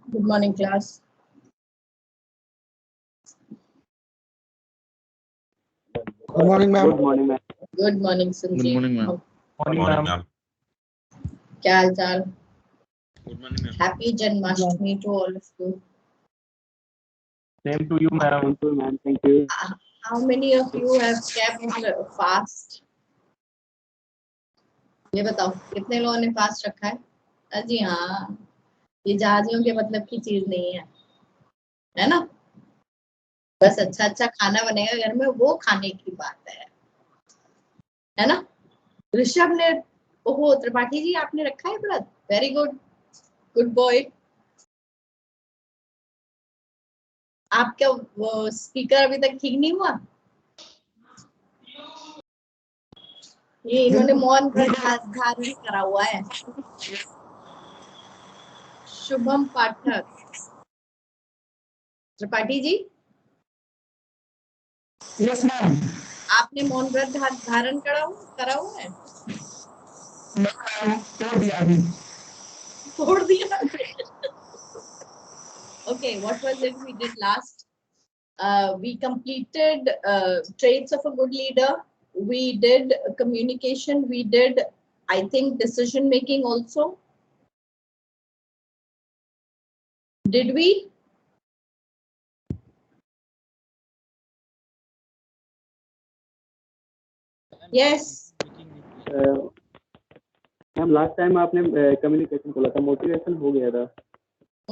Good morning, class. Good morning, ma'am. Good morning, ma'am. Good morning, Sanjeev. Good morning, ma'am. Morning, ma'am. क्या हाल चाल? Good morning, ma'am. Happy Janmashtami to all of you. Same to you, madam. Thank you, ma'am. Thank you. How many of you have kept fast? ये बताओ कितने लोगों ने fast रखा है? जी हाँ, ये जहाजियों के मतलब की चीज नहीं है ना? बस अच्छा अच्छा खाना बनेगा घर में, वो खाने की बात है ना? ऋषभ ने, ओहो त्रिपाठी जी आपने रखा है व्रत, वेरी गुड, गुड बॉय। आपका वो स्पीकर अभी तक ठीक नहीं हुआ? ये इन्होंने मौन व्रत धारण करा हुआ है। शुभम पाठक, त्रिपाठी जी Yes, ma'am. आपने मौन व्रत धारण करा हुआ है? तोड़ दिया। Okay, what was it we did last? We completed traits of a good leader. We did communication. We did, I think, decision making also. Did we? Yes. Ma'am last time आपने कम्युनिकेशन बोला था, motivation हो गया था.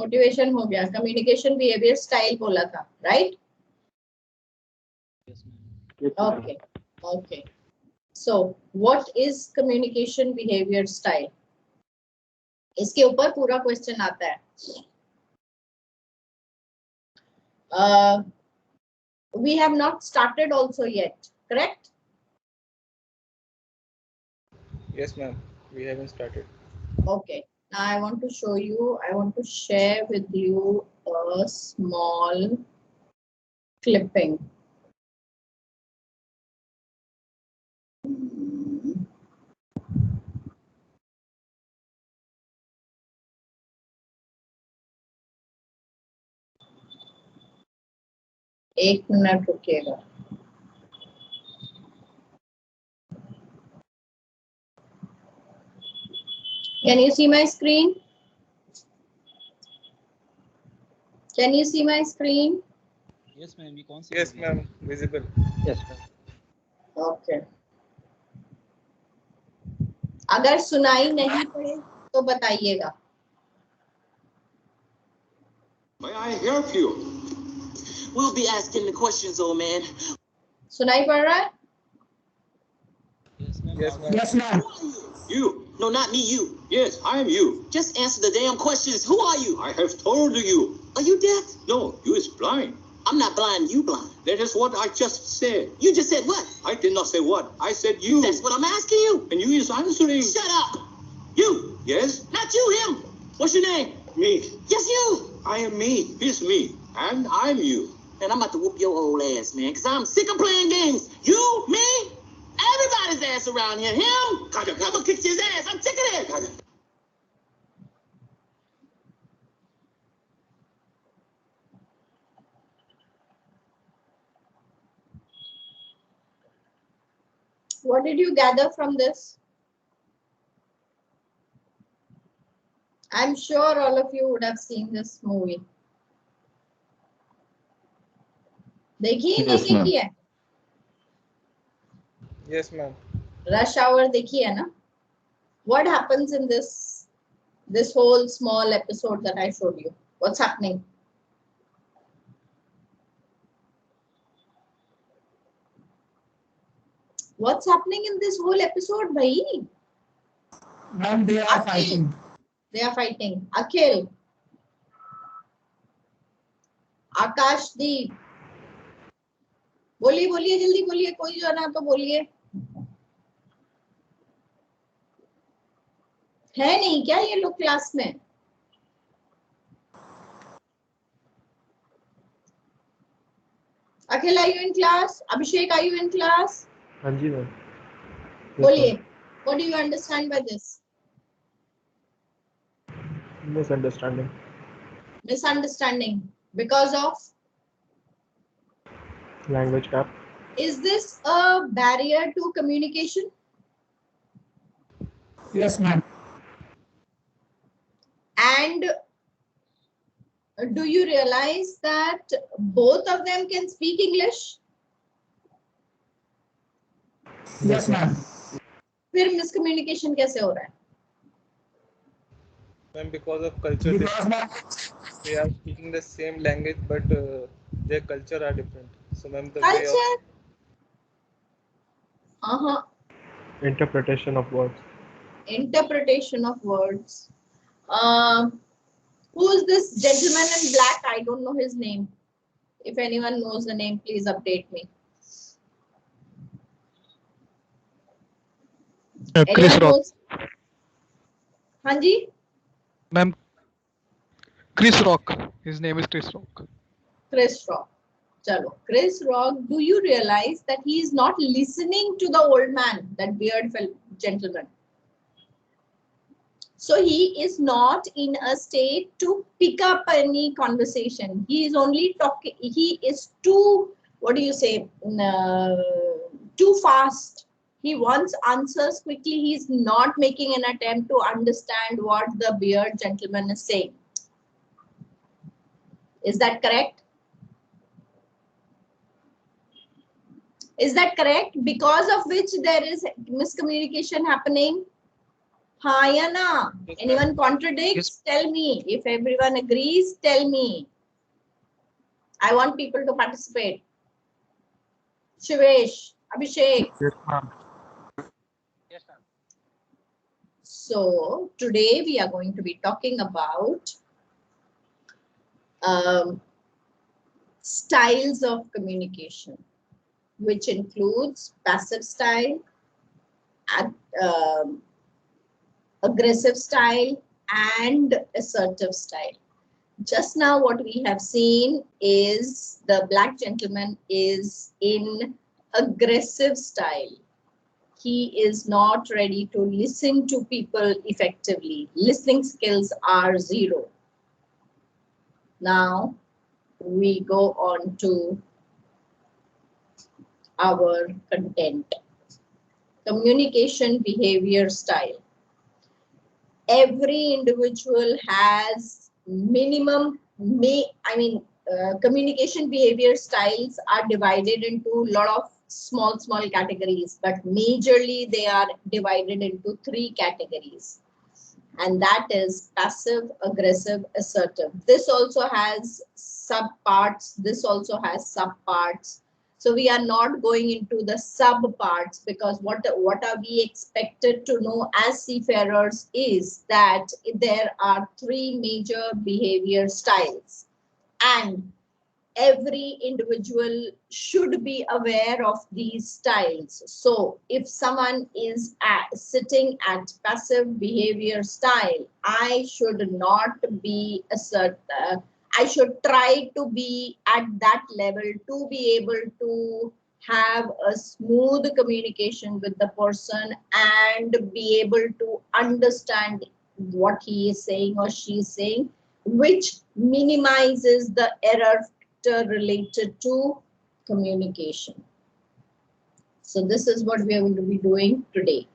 Motivation हो गया, communication, behavior, style बोला था, right? Yes, ma'am. Yes, ma'am. Okay. Okay. So, what is communication, behavior, style? इसके ऊपर पूरा क्वेश्चन आता है. We have not started also yet, correct? Yes, ma'am. We haven't started. Okay. Now I want to show you, I want to share with you a small clipping. एक minute रुकिएगा. Can you see my screen? Can you see my screen? Yes, ma'am. We can't see. Yes, ma'am. Visible. Yes, ma'am. Okay. अगर सुनाई नहीं पड़े तो बताइएगा. May I help you? We'll be asking the questions, old man. सुनाई पड़ रहा है? Yes, ma'am. Yes, ma'am. Yes, ma'am. Who are you? You. No, not me, you. Yes, I am you. Just answer the damn questions. Who are you? I have told you. Are you deaf? No, you is blind. I'm not blind, you blind. That is what I just said. You just said what? I did not say what. I said you. That's what I'm asking you. And you is answering. Shut up. You. Yes? Not you, him. What's your name? Me. Yes, you. I am me. He's me. And I'm you. And I'm about to whoop your old ass, man, because I'm sick of playing games. You, me, everybody's ass around here. Him, I'm gonna kick his ass. I'm sick of that. What did you gather from this? I'm sure all of you would have seen this movie. देखी है, Yes, नहीं ma'am. देखी है? Yes, ma'am. Rush Hour देखी है ना? What happens in this whole small episode that I showed you? What's happening? What's happening in this whole episode, bhai? Ma'am, they are fighting. They are fighting. Akhil, Akashdeep, बोलिए बोलिए जल्दी बोलिए, कोई जो ना तो बोलिए. है नहीं क्या ये लोग क्लास में? Akhil, are you in class? Abhishek, are you in class? हाँ जी मैम. बोलिए. What do you understand by this? Misunderstanding. Misunderstanding because of, Language gap. is this a barrier to communication? Yes, ma'am. And do you realize that both of them can speak English? Yes, ma'am. फिर miscommunication कैसे हो रहा है? Ma'am, because of culture Because, difference, ma'am, they are speaking the same language, but their culture are different. So, ma'am, the way Culture. of interpretation of words. Interpretation of words. Who's this gentleman in black? I don't know his name. If anyone knows the name, please update me. Chris Anyone Rock. knows? Hanji? Ma'am, Chris Rock. His name is Chris Rock. Chris Rock. Chalo. Chris Rock, do you realize that he is not listening to the old man, that beard gentleman? So he is not in a state to pick up any conversation. He is only talking, he is too, what do you say, too fast. He wants answers quickly. He is not making an attempt to understand what the beard gentleman is saying. Is that correct? Is that correct? Because of which there is miscommunication happening? Hayana. Anyone contradicts? Tell me. If everyone agrees, tell me. I want people to participate. Shivesh, Abhishek. yes, ma'am. So today we are going to be talking about styles of communication, which includes passive style, aggressive style, and assertive style. Just now what we have seen is the black gentleman is in aggressive style. He is not ready to listen to people effectively. Listening skills are zero. Now we go on to our content. Communication behavior style. Every individual has minimum, communication behavior styles are divided into a lot of small categories, but majorly they are divided into 3 categories. And that is passive, aggressive, assertive. This also has subparts. This also has subparts. So we are not going into the subparts, because what are we expected to know as seafarers is that there are 3 major behavior styles, and every individual should be aware of these styles. So if someone is sitting at passive behavior style, I should not be assertive. I should try to be at that level to be able to have a smooth communication with the person and be able to understand what he is saying or she is saying, which minimizes the error related to communication. So this is what we are going to be doing today.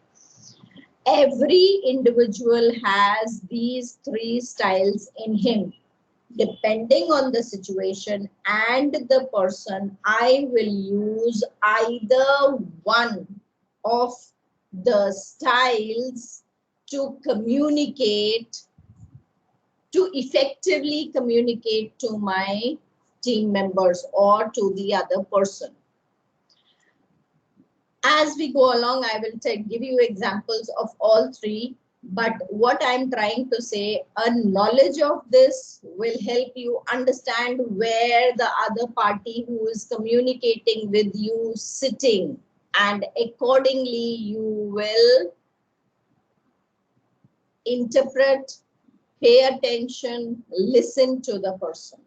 Every individual has these 3 styles in him. Depending on the situation and the person, I will use either one of the styles to communicate, to effectively communicate to my team members or to the other person. As we go along, I will give you examples of all 3. But what I'm trying to say, a knowledge of this will help you understand where the other party who is communicating with you sitting, and accordingly you will interpret, pay attention, listen to the person.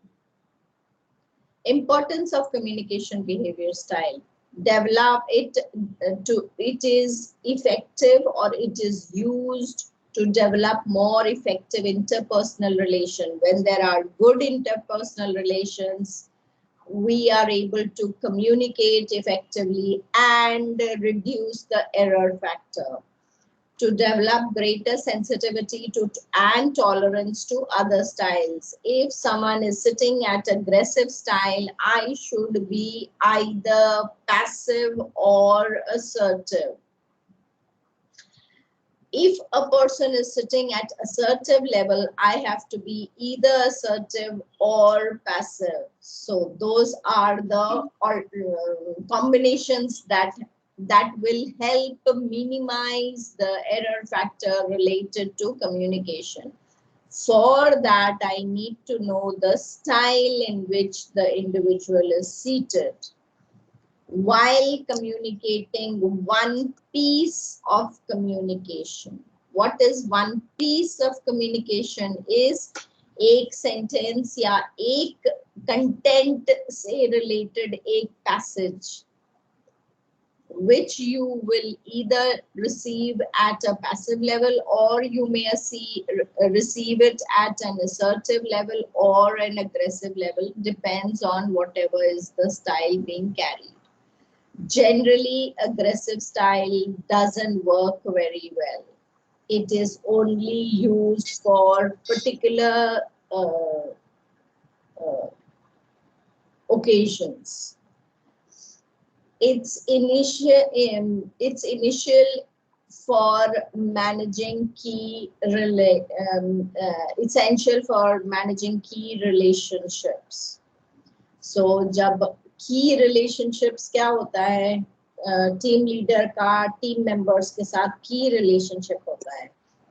Importance of communication behavior style. Develop it it is effective, or it is used to develop more effective interpersonal relation. When there are good interpersonal relations, we are able to communicate effectively and reduce the error factor. To develop greater sensitivity to and tolerance to other styles. If someone is sitting at aggressive style, I should be either passive or assertive. If a person is sitting at assertive level, I have to be either assertive or passive. So those are the combinations that will help minimize the error factor related to communication. For that, I need to know the style in which the individual is seated. While communicating one piece of communication. What is one piece of communication? is एक sentence या एक content से related एक passage which you will either receive at a passive level or you may receive it at an assertive level or an aggressive level, depends on whatever is the style being carried. Generally, aggressive style doesn't work very well. It is only used for particular occasions. It's initial for managing key essential for managing key relationships. So जब key relationships क्या होता है, team leader का team members के साथ की relationship होता है,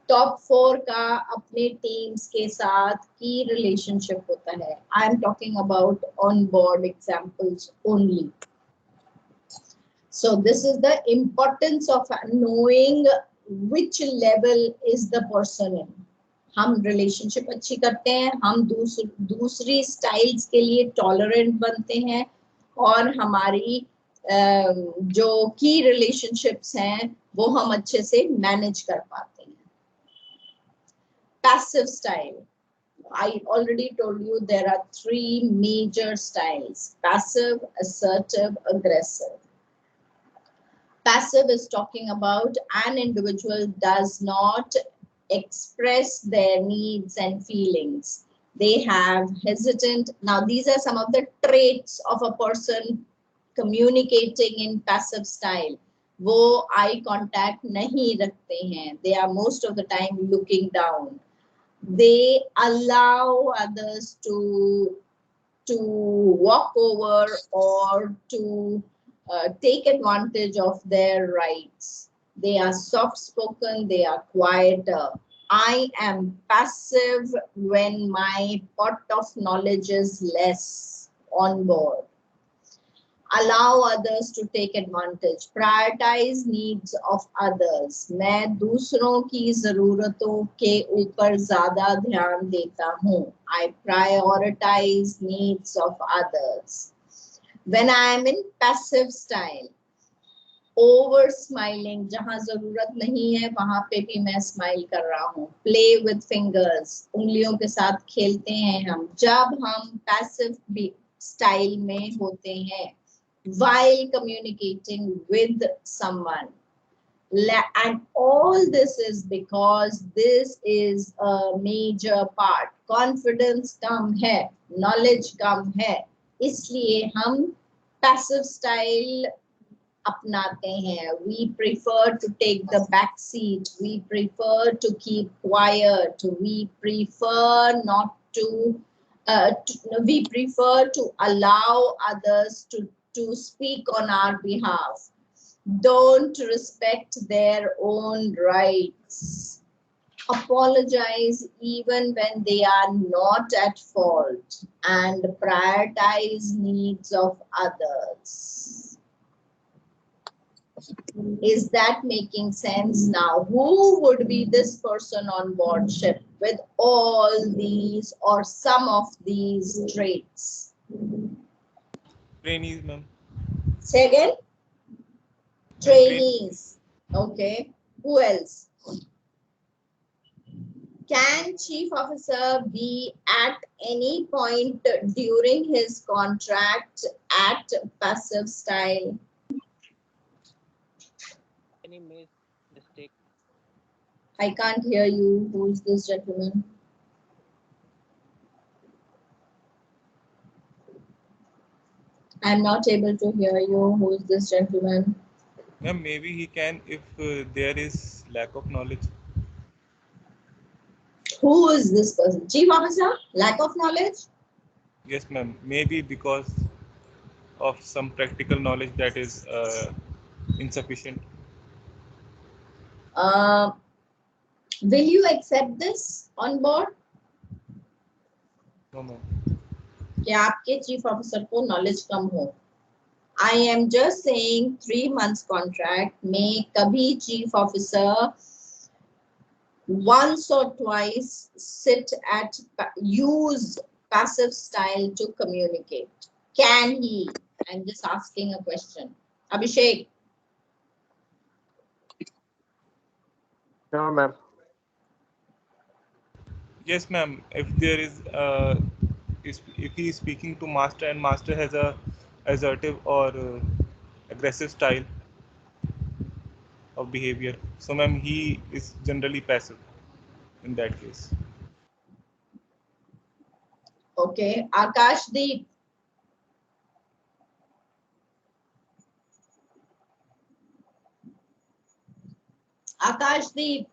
टॉप 4 का अपने टीम्स के साथ की रिलेशनशिप होता है. I am talking about on board examples only. So this is the importance of knowing which level is the person in. हम रिलेशनशिप अच्छी करते हैं, हम दूसरी स्टाइल्स के लिए टॉलरेंट बनते हैं और हमारी जो की रिलेशनशिप्स हैं वो हम अच्छे से मैनेज कर पाते हैं. Passive style, I already told you there are 3 major styles: passive, assertive, aggressive. Passive is talking about an individual does not express their needs and feelings. They have hesitant. Now, these are some of the traits of a person communicating in passive style. वो eye contact नहीं रखते हैं. They are most of the time looking down. They allow others to walk over or to take advantage of their rights. They are soft-spoken, they are quieter. I am passive when my pot of knowledge is less on board. Allow others to take advantage. Prioritize needs of others. मैं दूसरों की ज़रूरतों के ऊपर ज़्यादा ध्यान देता हूँ. I prioritize needs of others. When I am in passive style, over smiling, जहाँ ज़रूरत नहीं है वहाँ पे भी मैं स्माइल कर रहा हूँ. Play with fingers, उंगलियों के साथ खेलते हैं हम जब हम passive style में होते हैं. While communicating with someone. And all this is because this is a major part. Confidence कम है, knowledge कम है, इसलिए हम passive style अपनाते हैं. We prefer to take the back seat. We prefer to keep quiet. We prefer not to. We prefer to allow others to speak on our behalf. Don't respect their own rights. Apologize even when they are not at fault and prioritize needs of others. Is that making sense now? Who would be this person on board ship with all these or some of these traits? Trainees, ma'am. Say again? Trainees. Okay. Who else? Can chief officer be at any point during his contract at passive style? Any mistake? I can't hear you. Who's this gentleman? I'm not able to hear you. Who's this gentleman? Ma'am, maybe he can if there is lack of knowledge. Who is this person? Chief officer? Lack of knowledge? Yes, ma'am. Maybe because of some practical knowledge that is insufficient. Will you accept this on board? No, ma'am. कि आपके chief officer को knowledge कम हो. I am just saying 3 months contract में कभी chief officer once or twice sit at use passive style to communicate. Can he? I'm just asking a question. Abhishek. No, ma'am. Yes, ma'am. If there is, if he is speaking to master and master has a assertive or aggressive style of behavior, so ma'am, he is generally passive in that case. Okay. Akashdeep. Akashdeep.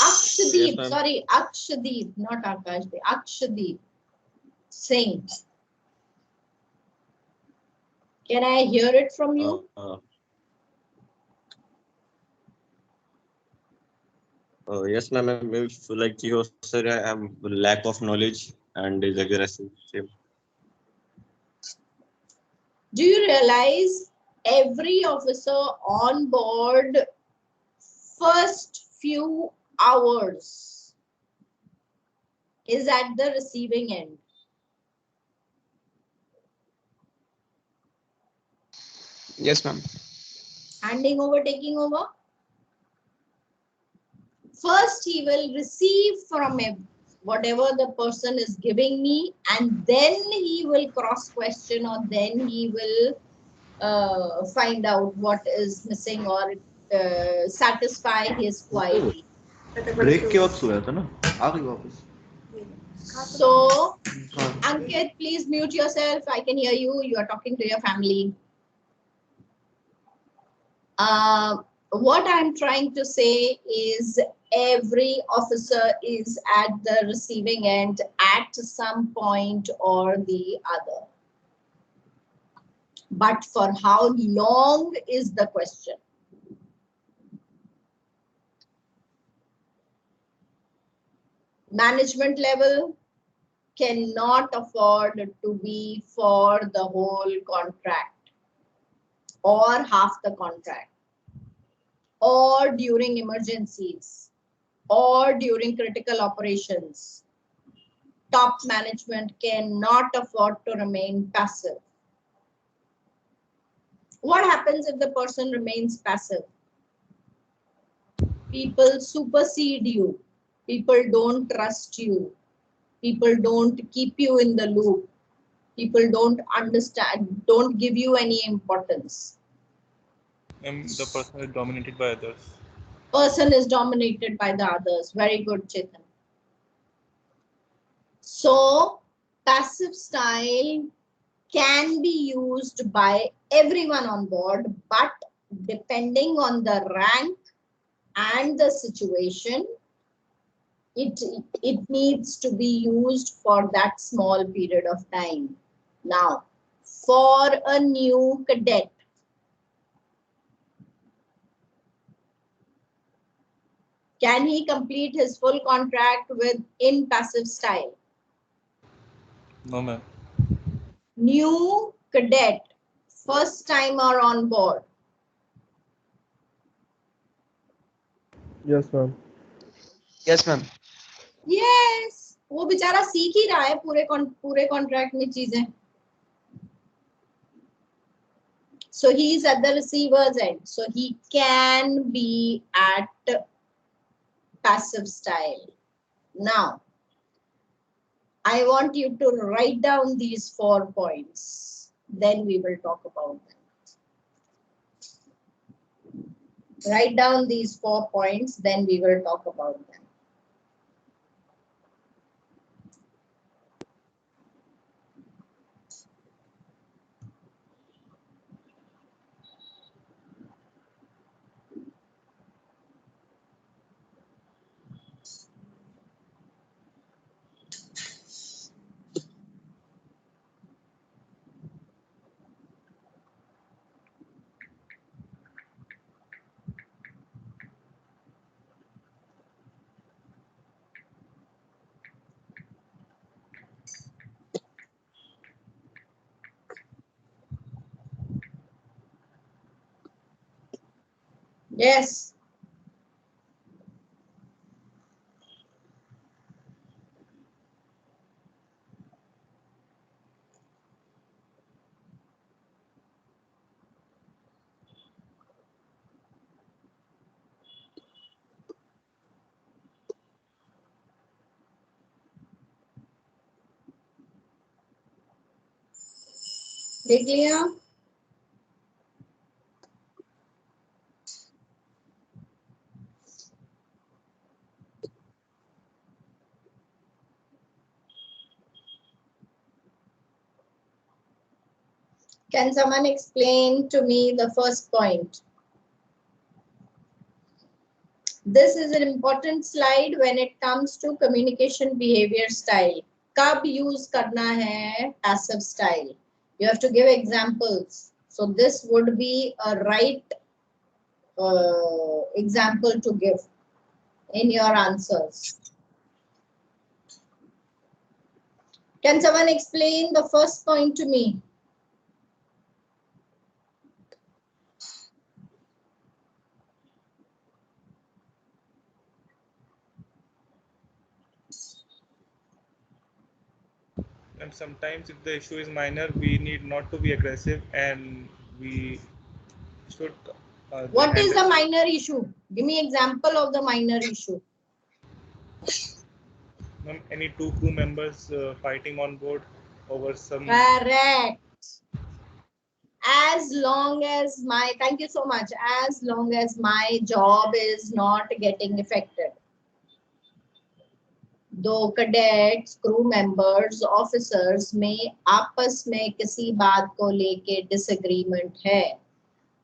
Akshdeep. Yes, ma'am. Sorry, Akshdeep, not Akashdeep. Akshdeep Singh. Can I hear it from you? Yes, ma'am. If like you said, I have lack of knowledge and is aggressive. Same. Do you realize every officer on board first few hours is at the receiving end? Yes, ma'am. Handing over, taking over. First, he will receive from whatever the person is giving me, and then he will cross question, or then he will find out what is missing or satisfy his query. Break के वक्त सोया था ना, आ गई वापस. So, Ankit, please mute yourself. I can hear you. You are talking to your family. What I'm trying to say is every officer is at the receiving end at some point or the other. But for how long is the question? Management level cannot afford to be for the whole contract or half the contract or during emergencies or during critical operations. Top management cannot afford to remain passive. What happens if the person remains passive? People supersede you. People don't trust you. People don't keep you in the loop. People don't understand, don't give you any importance. And the person is dominated by others. Person is dominated by the others. Very good, Chetan. So, passive style can be used by everyone on board, but depending on the rank and the situation, it needs to be used for that small period of time. Now, for a new cadet, can he complete his full contract in passive style? No, ma'am. New cadet, first timer on board. Yes, ma'am. Yes, ma'am. Yes, वो बेचारा सीख ही रहा है पूरे contract में चीजें. So he is at the receiver's end. So he can be at passive style. Now, I want you to write down these 4 points. Then we will talk about them. Write down these 4 points. Then we will talk about them. Yes. देख लिया? Can someone explain to me the first point? This is an important slide when it comes to communication behavior style. Kab use karna hai passive style. You have to give examples. So this would be a right example to give in your answers. Can someone explain the first point to me? And sometimes if the issue is minor, we need not to be aggressive and we should. What is the minor issue? Give me example of the minor issue. Any 2 crew members fighting on board over some. Correct. As long as my, thank you so much, as long as my job is not getting affected. दो cadets, crew members, officers में आपस में किसी बात को लेके disagreement है,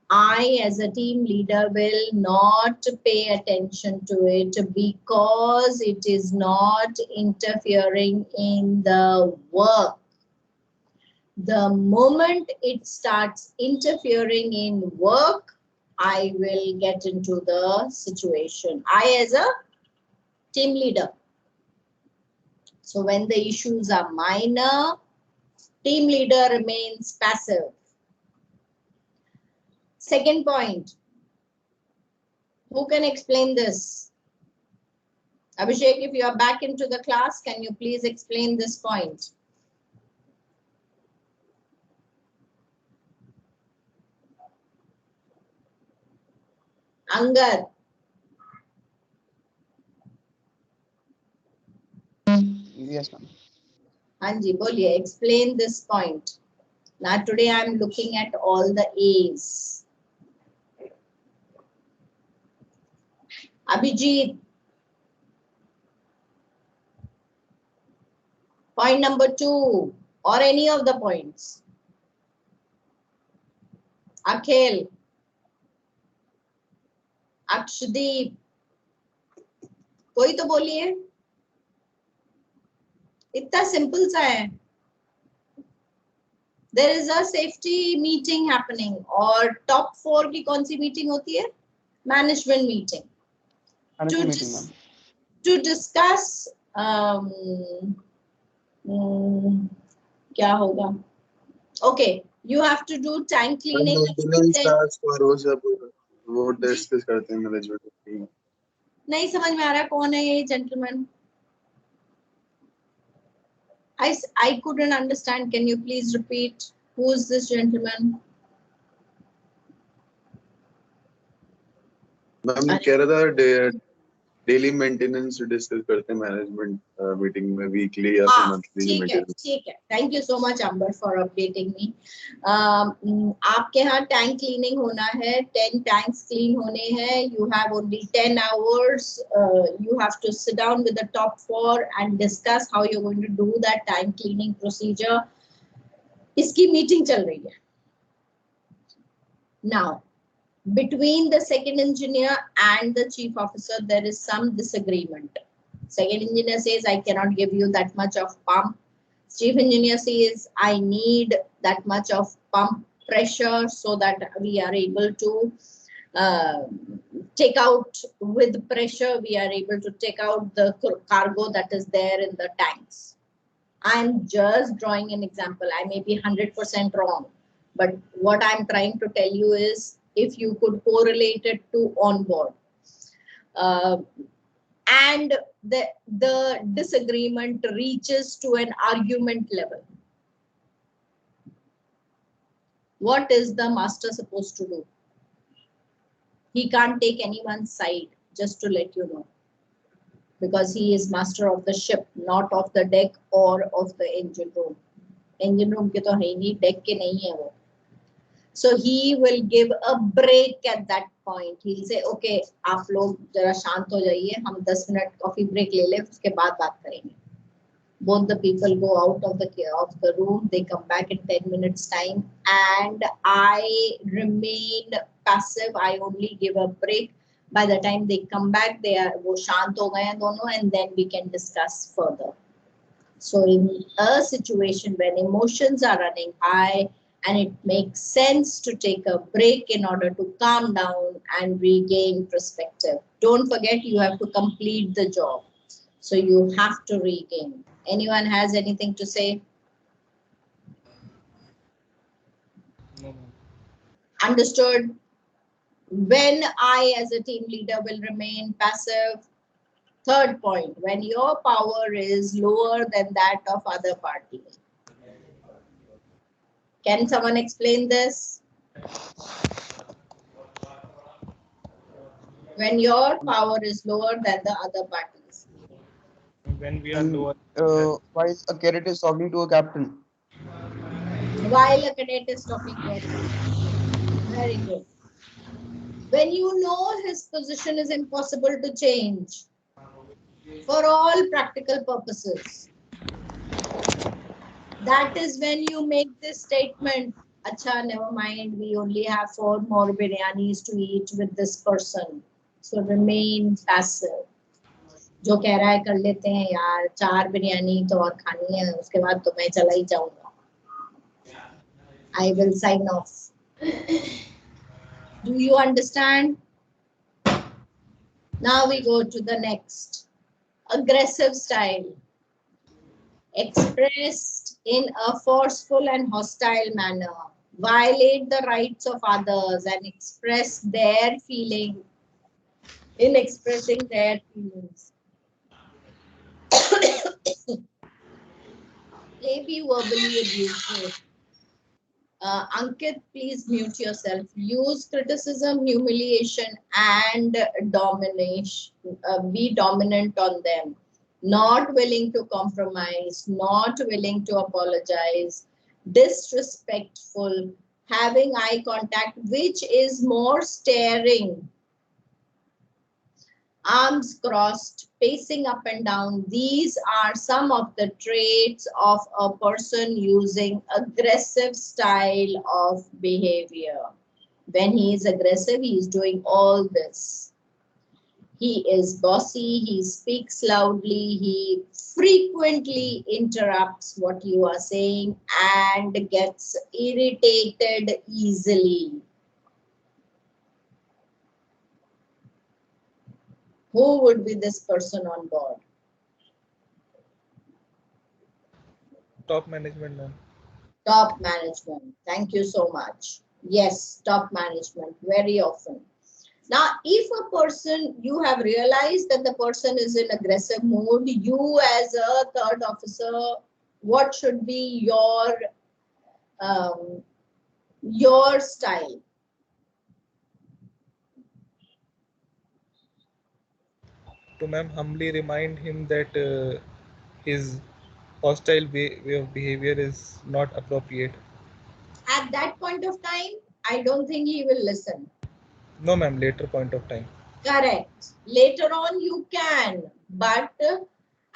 I as a team leader will not pay attention to it because it is not interfering in the work. The moment it starts interfering in work, I will get into the situation. I as a team leader. So when the issues are minor, team leader remains passive. Second point. Who can explain this? Abhishek, if you are back into the class, can you please explain this point? Angad. Yes, ma'am. Anji, boliye, explain this point. Now today I am looking at all the A's. Abhijit. Point number 2 or any of the points. Akhil. Akshdeep. कोई तो बोलिए. इतना simple सा है. There is a safety meeting happening और top 4 की कौन सी meeting होती है? Management meeting. To discuss क्या होगा? Okay, you have to do tank cleaning. वो डिस्कस करते हैं मैनेजमेंट टीम. नहीं समझ में आ रहा कौन है ये gentleman? I couldn't understand. Can you please repeat? Who is this gentleman? Ma'am कह रहा था डेली मेंटेनेंस डिस्कस करते हैं मैनेजमेंट मीटिंग में वीकली या फिर मंथली मेंटेनेंस. ठीक है. Thank you so much Amber for updating me. आपके यहाँ टैंक क्लीनिंग होना है, 10 टैंक्स क्लीन होने हैं. You have only 10 hours. You have to sit down with the top 4 and discuss how you're going to do that tank cleaning procedure. इसकी meeting चल रही है. Now, between the second engineer and the chief officer, there is some disagreement. Second engineer says, I cannot give you that much of pump. Chief engineer says, I need that much of pump pressure so that we are able to take out with pressure, we are able to take out the cargo that is there in the tanks. I'm just drawing an example. I may be 100% wrong, but what I'm trying to tell you is, if you could correlate it to onboard. And the disagreement reaches to an argument level. What is the master supposed to do? He can't take anyone's side, just to let you know, because he is master of the ship, not of the deck or of the engine room. Engine room ke to hai nahi, deck ke nahi hai wo. So he will give a break at that point. He'll say, okay, आप लोग जरा शांत हो जाइए, हम 10 minute coffee break ले लें, उसके बाद बात करेंगे. Both the people go out of the room. They come back in 10 minutes time, and I remain passive. I only give a break. By the time they come back, they are वो शांत हो गए हैं दोनों, and then we can discuss further. So in a situation when emotions are running high, and it makes sense to take a break in order to calm down and regain perspective. Don't forget, you have to complete the job. So you have to regain. Anyone has anything to say? No. Understood? When I as a team leader will remain passive. Third point, when your power is lower than that of other parties. Can someone explain this? When your power is lower than the other parties. When we are lower. While a cadet is talking to a captain. While a cadet is talking to a captain. Very good. When you know his position is impossible to change for all practical purposes. That is when you make this statement, Acha, never mind, we only have 4 more biryanis to eat with this person. So remain passive. जो कह रहा है कर लेते हैं यार, 4 बिरयानी तो और खानी है, उसके बाद तो मैं चला ही जाऊंगा. I will sign off. Do you understand? Now we go to the next. Aggressive style. Expressed in a forceful and hostile manner. Violate the rights of others and express their feeling in expressing their feelings. Maybe verbally abusive. Ankit, please mute yourself. Use criticism, humiliation, and domination. Be dominant on them. Not willing to compromise, not willing to apologize, disrespectful, having eye contact, which is more staring, arms crossed, pacing up and down. These are some of the traits of a person using aggressive style of behavior. When he is aggressive, he is doing all this. He is bossy, he speaks loudly, he frequently interrupts what you are saying and gets irritated easily. Who would be this person on board? Top management, ma'am. Top management. Thank you so much. Yes, top management, very often. Now, if a person, you have realized that the person is in aggressive mood, you as a third officer, what should be your style? to ma'am humbly remind him that his hostile way of behavior is not appropriate. At that point of time, I don't think he will listen. No ma'am, later point of time. Correct. Later on you can, but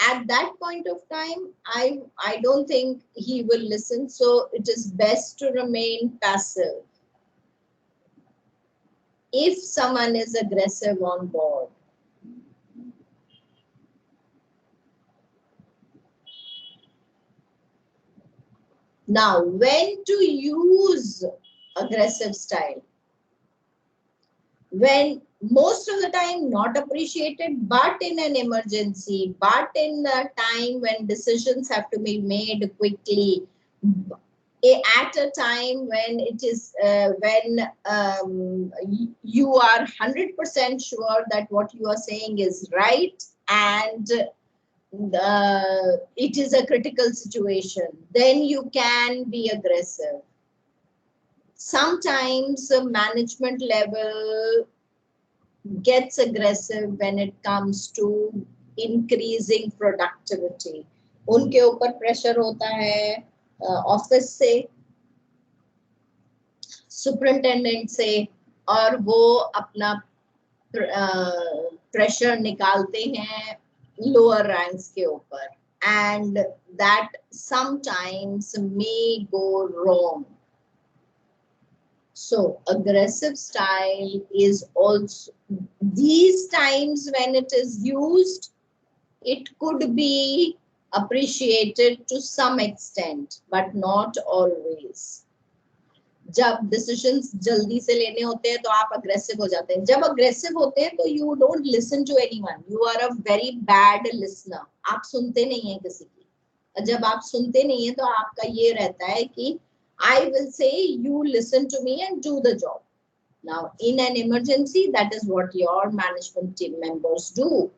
at that point of time, I don't think he will listen. So it is best to remain passive. If someone is aggressive on board. Now, when to use aggressive style? When most of the time not appreciated, but in an emergency, but in the time when decisions have to be made quickly, at a time when it is you are 100% sure that what you are saying is right, and it is a critical situation, then you can be aggressive. Sometimes management level gets aggressive when it comes to increasing productivity. उनके ऊपर pressure होता है office से, superintendent से, और वो अपना pressure निकालते हैं लोअर रैंक्स के ऊपर, and that sometimes may go wrong. So aggressive style is also, these times when it is used, it could be appreciated to some extent, but not always. जब decisions जल्दी से लेने होते हैं तो आप aggressive हो जाते हैं. जब aggressive होते हैं तो you don't listen to anyone. You are a very bad listener. आप सुनते नहीं हैं किसी की. जब आप सुनते नहीं हैं तो आपका ये रहता है कि I will say you listen to me and do the job. Now, in an emergency, that is what your management team members do.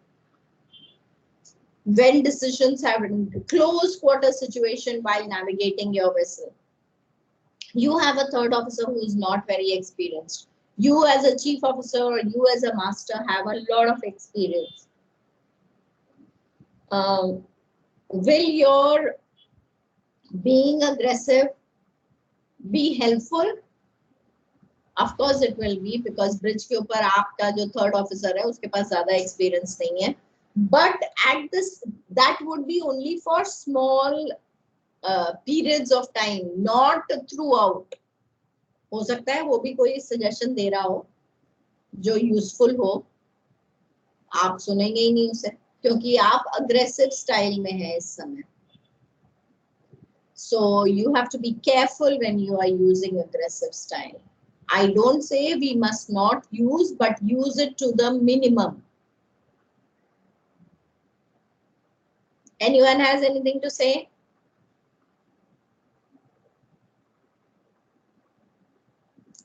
When decisions have a close quarter situation while navigating your vessel, you have a third officer who is not very experienced. You as a chief officer or you as a master have a lot of experience. Will your being aggressive be helpful? Of course it will be, because bridge के ऊपर आपका जो third officer है उसके पास ज़्यादा experience नहीं है. But at this, that would be only for small periods of time, not throughout. हो सकता है वो भी कोई suggestion दे रहा हो जो useful हो, आप सुनेंगे ही नहीं उसे, क्योंकि आप aggressive style में हैं इस समय. So you have to be careful when you are using aggressive style. I don't say we must not use, but use it to the minimum. Anyone has anything to say?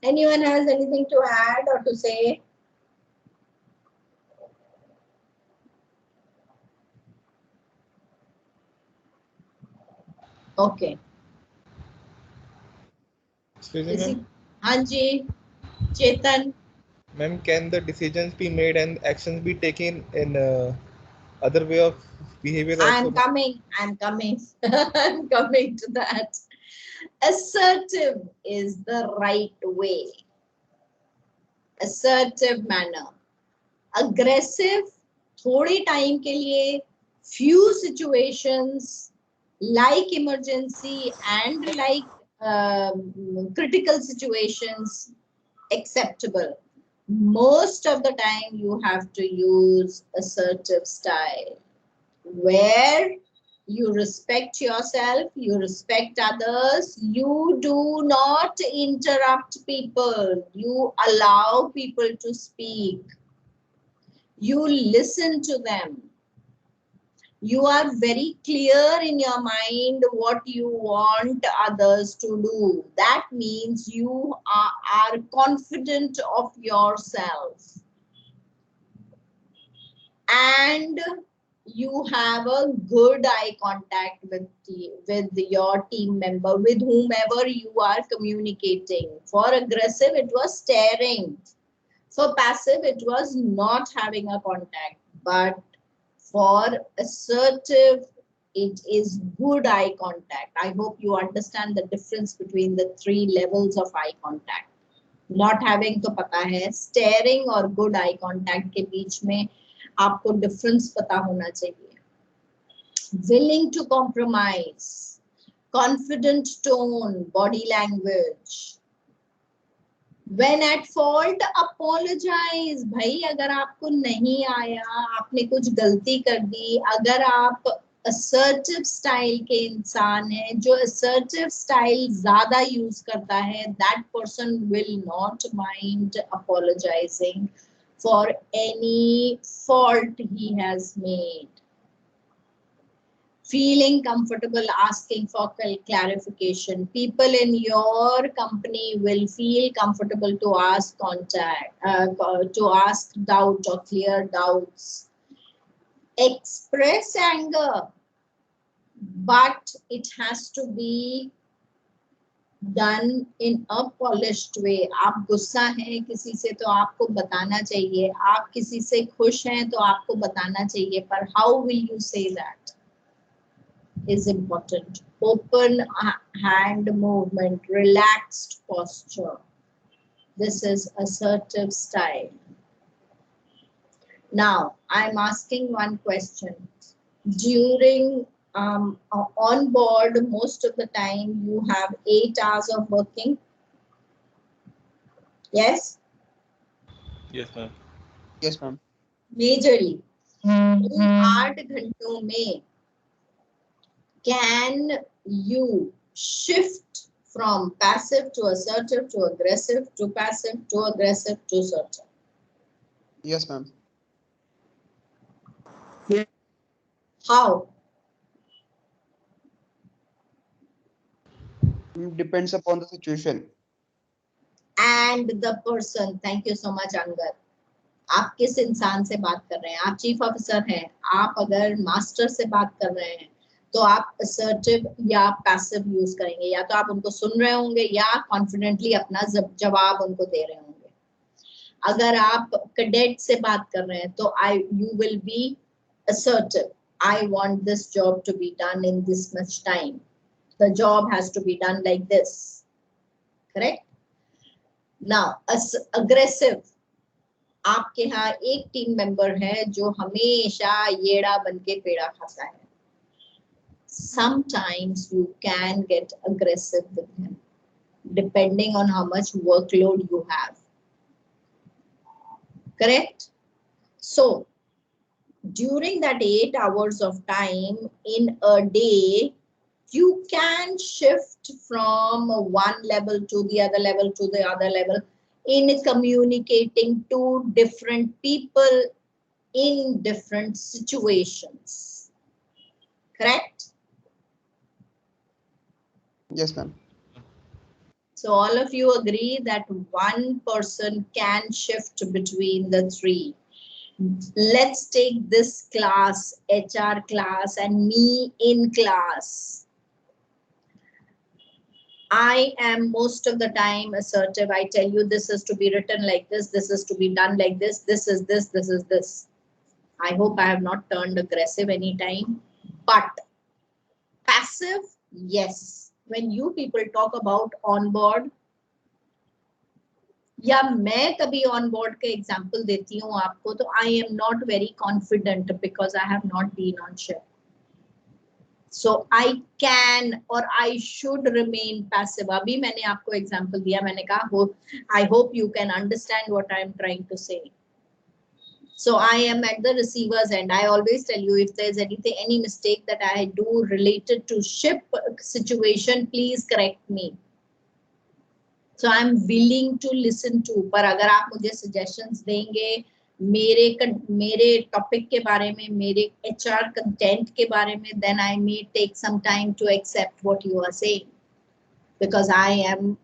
Anyone has anything to add or to say? Okay. Excuse me, ma'am. Hanji, Chetan. Ma'am, can the decisions be made and actions be taken in other way of behavior also? I'm coming. I'm coming to that. Assertive is the right way. Assertive manner. Aggressive, थोड़े time के लिए, few situations like emergency and like critical situations acceptable. Most of the time you have to use assertive style, where you respect yourself, you respect others, you do not interrupt people, you allow people to speak, you listen to them. You are very clear in your mind what you want others to do. That means you are confident of yourself. And you have a good eye contact with your team member, with whomever you are communicating. For aggressive, it was staring. For passive, it was not having a contact. But For assertive, it is good eye contact. I hope you understand the difference between the 3 levels of eye contact. Not having तो पता है, staring और good eye contact के बीच में आपको difference पता होना चाहिए. Willing to compromise, confident tone, body language. When at fault, apologize. भाई अगर आपको नहीं आया, आपने कुछ गलती कर दी, अगर आप assertive style के इंसान हैं, जो assertive style ज़्यादा use करता है, that person will not mind apologizing for any fault he has made. Feeling comfortable asking for clarification. People in your company will feel comfortable to ask to ask doubt or clear doubts. Express anger, but it has to be done in a polished way. आप गुस्सा हैं किसी से तो आपको बताना चाहिए, आप किसी से खुश हैं तो आपको बताना चाहिए, पर how will you say that is important. Open hand movement, relaxed posture. This is assertive style. Now, I'm asking one question. During on board, most of the time you have 8 hours of working. Yes? Yes, ma'am. Yes, ma'am. Majorly. 8 घंटों में can you shift from passive to assertive to aggressive to passive to aggressive to assertive? Yes, ma'am. How? Depends upon the situation. And the person. Thank you so much, Angad. आप किस इंसान से बात कर रहे हैं? आप चीफ ऑफिसर हैं, आप अगर मास्टर से बात कर रहे हैं तो आप assertive या passive यूज करेंगे, या तो आप उनको सुन रहे होंगे या कॉन्फिडेंटली अपना जवाब उनको दे रहे होंगे. अगर आप कैडेट से बात कर रहे हैं तो you will be assertive. I want this job to be done in this much time. The job has to be done like this. Correct? Now, aggressive. आपके यहाँ एक टीम मेंबर है जो हमेशा येड़ा बन के पेड़ा खाता है. Sometimes you can get aggressive with him, depending on how much workload you have. Correct? So, during that 8 hours of time in a day, you can shift from one level to the other level to the other level in communicating to different people in different situations. Correct? Yes, ma'am. So all of you agree that one person can shift between the 3. Let's take this class, HR class, and me in class. I am most of the time assertive. I tell you this is to be written like this is to be done like this is this is this. I hope I have not turned aggressive anytime. But passive, yes. When you people talk about onboard, या मैं कभी onboard के example देती हूँ आपको, तो I am not very confident because I have not been on ship. So I can or I should remain passive. अभी मैंने आपको example दिया, मैंने कहा I hope you can understand what I am trying to say. So I am at the receiver's end. I always tell you if there's any mistake that I do related to ship situation, please correct me. So I'm willing to listen to. पर अगर आप मुझे suggestions देंगे मेरे topic के बारे में, मेरे HR content के बारे में, then I may take some time to accept what you are saying because I am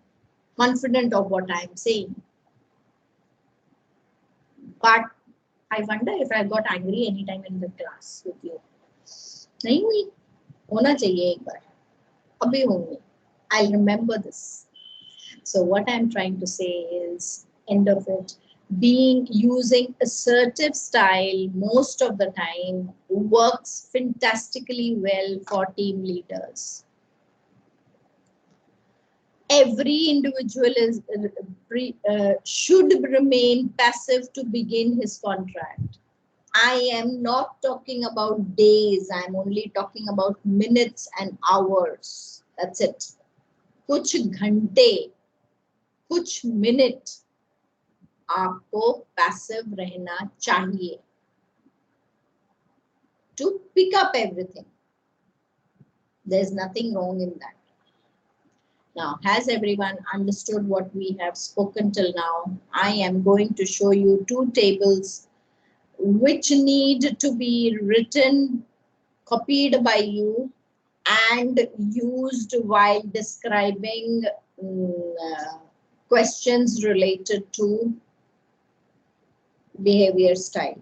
confident of what I am saying. But I wonder if I got angry anytime in the class with you. नहीं हुई, होना चाहिए एक बार, अभी होंगे. I'll remember this. So what I'm trying to say is, end of it, being using assertive style most of the time works fantastically well for team leaders. Every individual should remain passive to begin his contract. I am not talking about days, I'm only talking about minutes and hours. That's it. कुछ घंटे, कुछ minute आपको passive रहना चाहिए to pick up everything. There's nothing wrong in that. Now, has everyone understood what we have spoken till now? I am going to show you two tables which need to be written, copied by you and used while describing questions related to behavior style.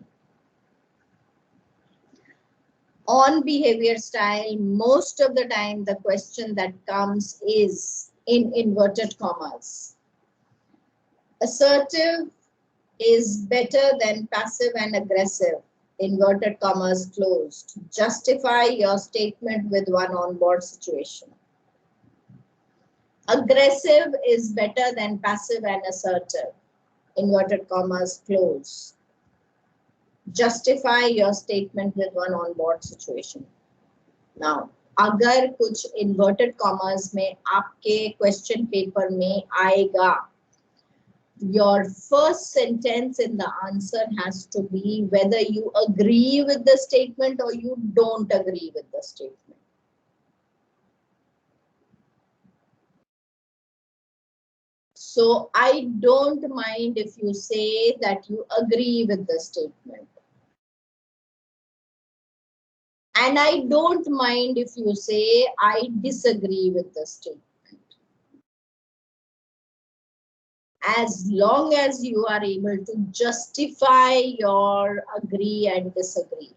On behavior style, most of the time the question that comes is in inverted commas. Assertive is better than passive and aggressive, inverted commas closed. Justify your statement with one on-board situation. Aggressive is better than passive and assertive, inverted commas closed. Justify your statement with one on-board situation. Now, अगर कुछ inverted commas में आपके question paper में आएगा, your first sentence in the answer has to be whether you agree with the statement or you don't agree with the statement. So I don't mind if you say that you agree with the statement. And I don't mind if you say I disagree with the statement. As long as you are able to justify your agree and disagree.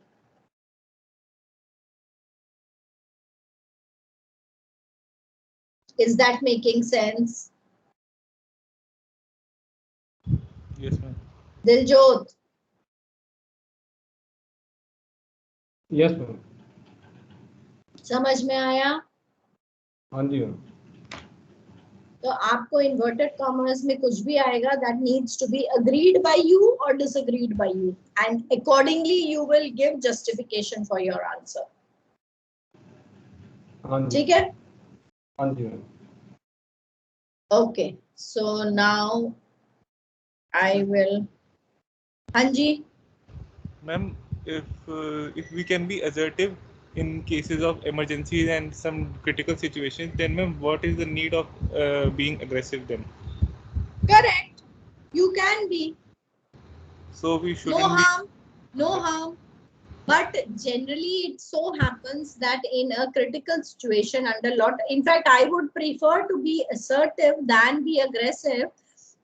Is that making sense? Yes, ma'am. Diljot. Yes, ma'am. समझ में आया? हाँ जी ma'am. तो आपको inverted commas में कुछ भी आएगा, that needs to be agreed by you or disagreed by you, and accordingly you will give justification for your answer. हाँ जी. ठीक है? हाँ जी ma'am. Okay, so now I will. Hanji. Ma'am, if we can be assertive in cases of emergencies and some critical situations, then ma'am, what is the need of being aggressive then? Correct. You can be. So we shouldn't No be. harm. No harm. But generally it so happens that in a critical situation under lot, in fact, I would prefer to be assertive than be aggressive.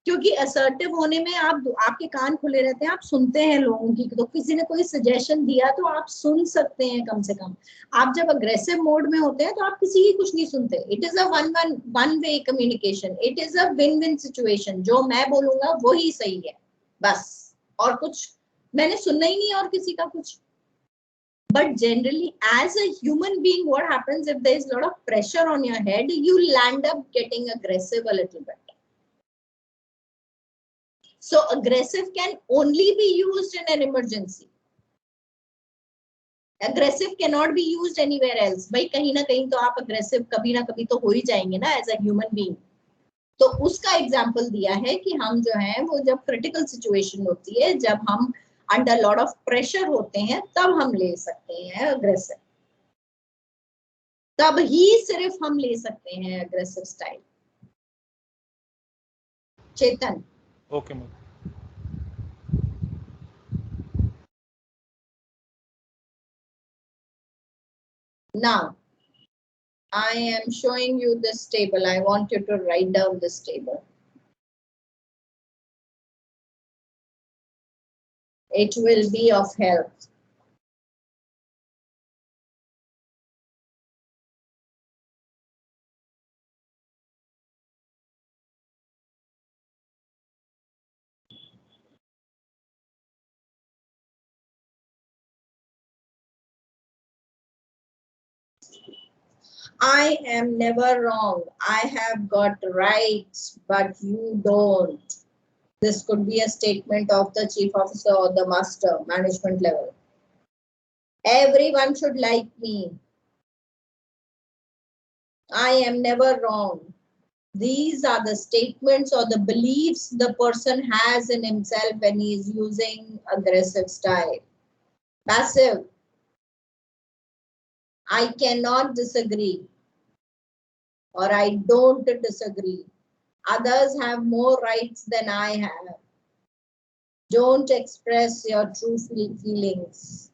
क्योंकि assertive होने में आपके कान खुले रहते हैं, आप सुनते हैं लोगों की, तो किसी ने कोई suggestion दिया तो आप सुन सकते हैं कम से कम. आप जब aggressive mode में होते हैं तो आप किसी की कुछ नहीं सुनते. It is a one way communication. It is a win-win situation. जो मैं बोलूंगा वही सही है, बस. और कुछ मैंने सुनना ही नहीं और किसी का कुछ. But generally, as a human being, what happens if there is a lot of pressure on your head, you land up getting aggressive a little bit. So aggressive can only be used in an emergency. Aggressive cannot be used anywhere else. भाई कहीं ना कहीं तो आप aggressive कभी ना कभी तो हो ही जाएंगे ना as a human being. तो उसका example दिया है कि हम जो हैं वो जब critical situation होती है, जब हम under lot of pressure होते हैं, तब हम ले सकते हैं aggressive. तब ही सिर्फ हम ले सकते हैं aggressive style. Chetan. Okay, ma'am. Now, I am showing you this table. I want you to write down this table. It will be of help. I am never wrong. I have got rights, but you don't. This could be a statement of the chief officer or the master, management level. Everyone should like me. I am never wrong. These are the statements or the beliefs the person has in himself when he is using aggressive style. Passive. I cannot disagree, or I don't disagree. Others have more rights than I have. Don't express your true feelings.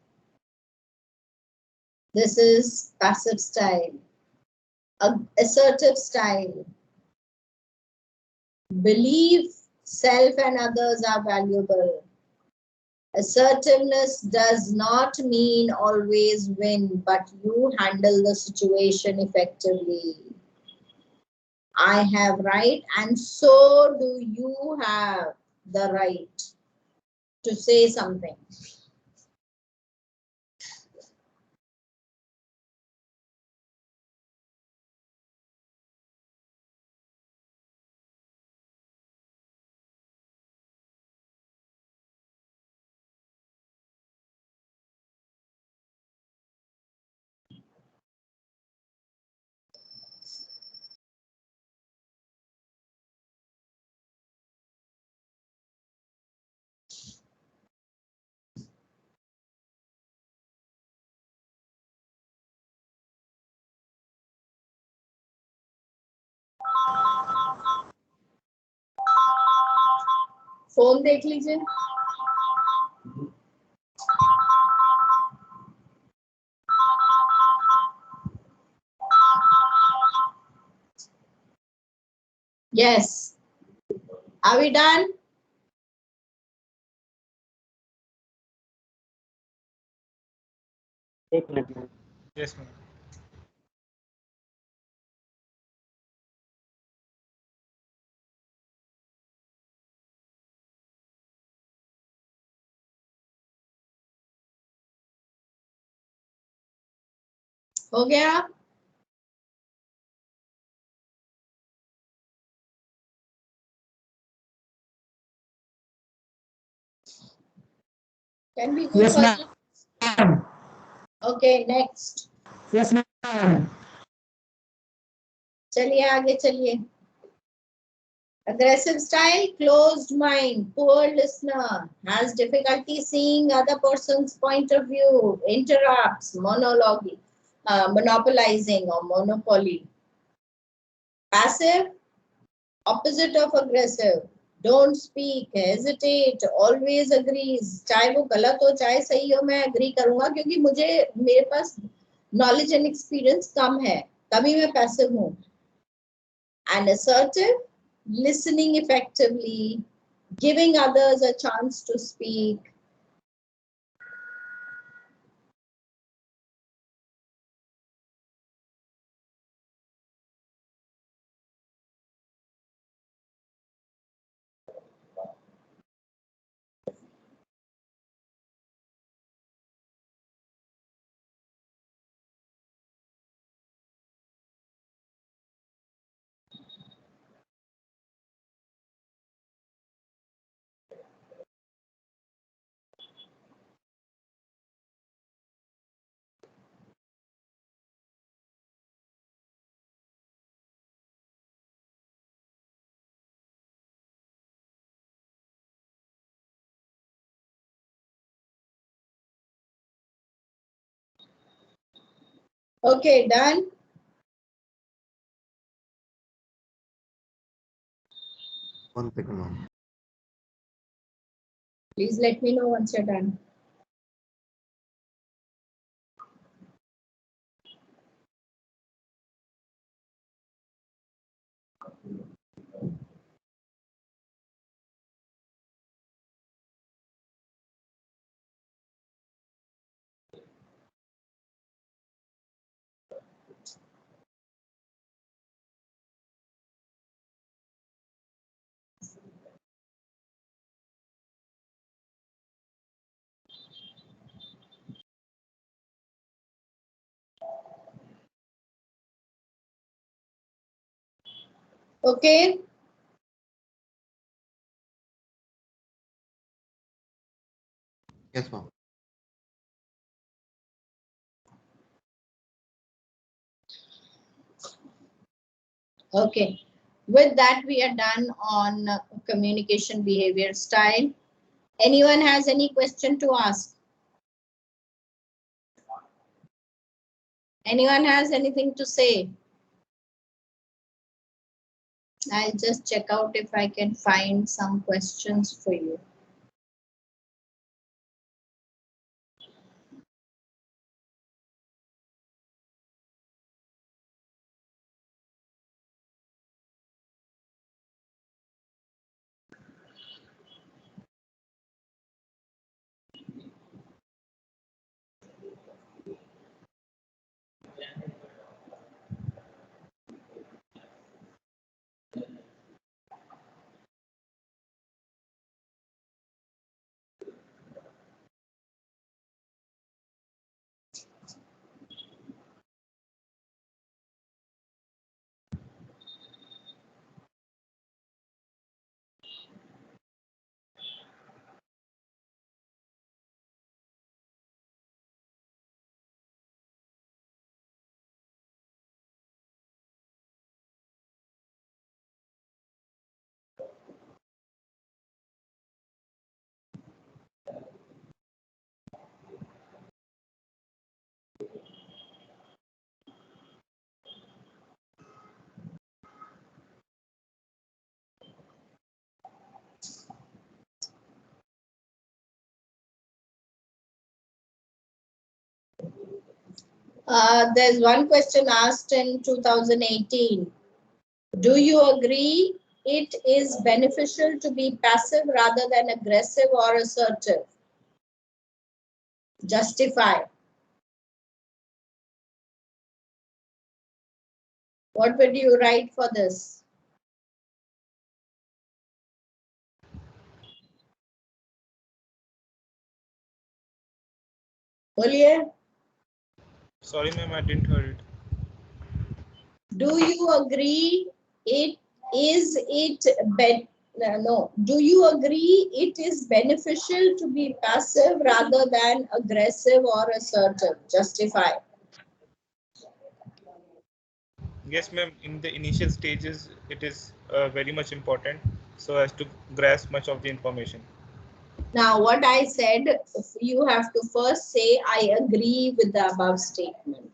This is passive style. Assertive style. Believe self and others are valuable. Assertiveness does not mean always win, but you handle the situation effectively. I have right, and so do you have the right to say something. Phone देख लीजिए. Yes. Are we done? एक minute में. Yes, ma'am. हो गया? Can we go Yes, further? ma'am. Okay, next. Yes, ma'am. चलिए आगे चलिए. Aggressive style, closed mind, poor listener, has difficulty seeing other person's point of view, interrupts, monopolizing or monopoly. Passive, opposite of aggressive, don't speak, hesitate, always agrees. चाहे वो गलत हो चाहे सही हो, मैं agree करूंगा क्योंकि मेरे पास knowledge and experience कम है, तभी मैं passive हूँ. And assertive, listening effectively, giving others a chance to speak. Okay, done. One second, ma'am. Please let me know once you're done. Okay. Yes, ma'am. Okay. With that, we are done on communication behavior style. Anyone has any question to ask? Anyone has anything to say? I'll just check out if I can find some questions for you. There's one question asked in 2018. Do you agree it is beneficial to be passive rather than aggressive or assertive? Justify. What would you write for this? Bollier? Sorry, ma'am, I didn't hear it. Do you agree it is no. Do you agree it is beneficial to be passive rather than aggressive or assertive? Justify. Yes, ma'am, in the initial stages, it is very much important so as to grasp much of the information. Now, what I said, you have to first say, I agree with the above statement.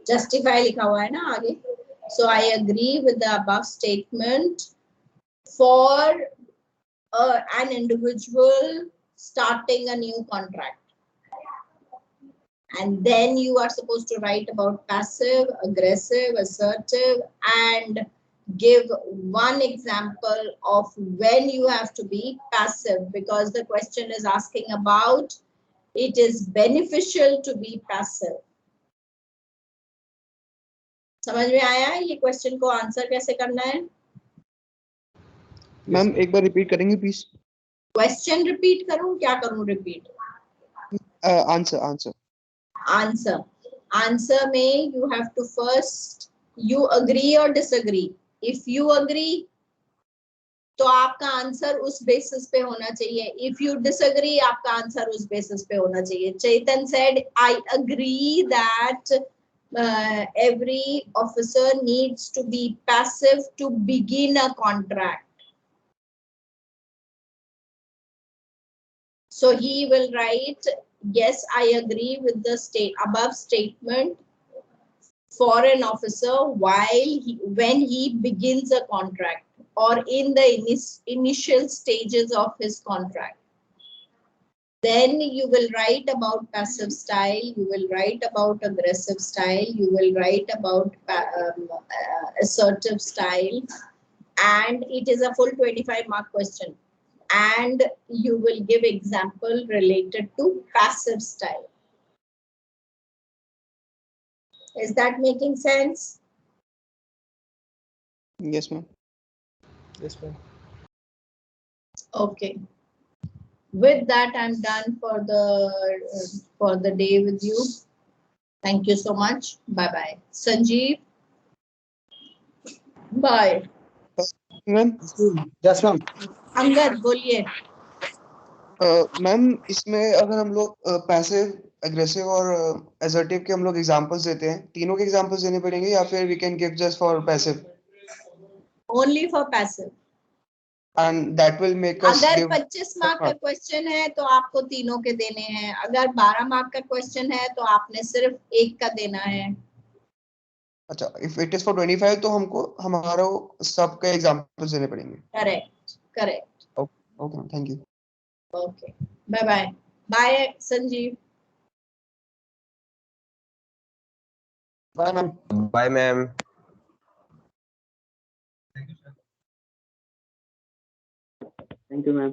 Justify likha hua hai na aage. So, I agree with the above statement for an individual starting a new contract. And then you are supposed to write about passive, aggressive, assertive, and give one example of when you have to be passive, because the question is asking about it is beneficial to be passive. समझ में आया ये question को answer कैसे करना है? Ma'am एक बार repeat करेंगे प्लीज? क्वेश्चन रिपीट करूं, क्या करूं रिपीट? आंसर में you have to first, you agree or disagree. If you agree, तो आपका आंसर उस बेसिस पे होना चाहिए. If you disagree, आपका आंसर उस बेसिस पे होना चाहिए. Chetan said, I agree that every officer needs to be passive to begin a contract. So he will write, yes, I agree with the above statement for an officer when he begins a contract or in the initial stages of his contract. Then you will write about passive style, you will write about aggressive style, you will write about assertive style, and it is a full 25-mark question. And you will give example related to passive style. Is that making sense? Yes, ma'am. Yes, ma'am. Okay. With that, I'm done for the day with you. Thank you so much. Bye bye. Sanjeev. Bye. Ma'am yes ma'am. Angad बोलिए। Ma'am इसमें अगर हम लोग passive aggressive और assertive के हम लोग examples देते हैं, तीनों के एग्जांपल्स देने पड़ेंगे या फिर we can give just for passive only for passive. And that will make us अगर गिव 25 मार्क का क्वेश्चन है तो आपको तीनों के देने हैं, अगर 12 मार्क का क्वेश्चन है तो आपने सिर्फ एक का देना है। अच्छा, इफ इट इज फॉर 25 तो हमको हमारा सब के एग्जांपल्स देने पड़ेंगे। Correct correct. Okay, thank you. Okay, bye bye. Bye Sanjeev. Bye ma'am. Bye ma'am. Thank you ma'am.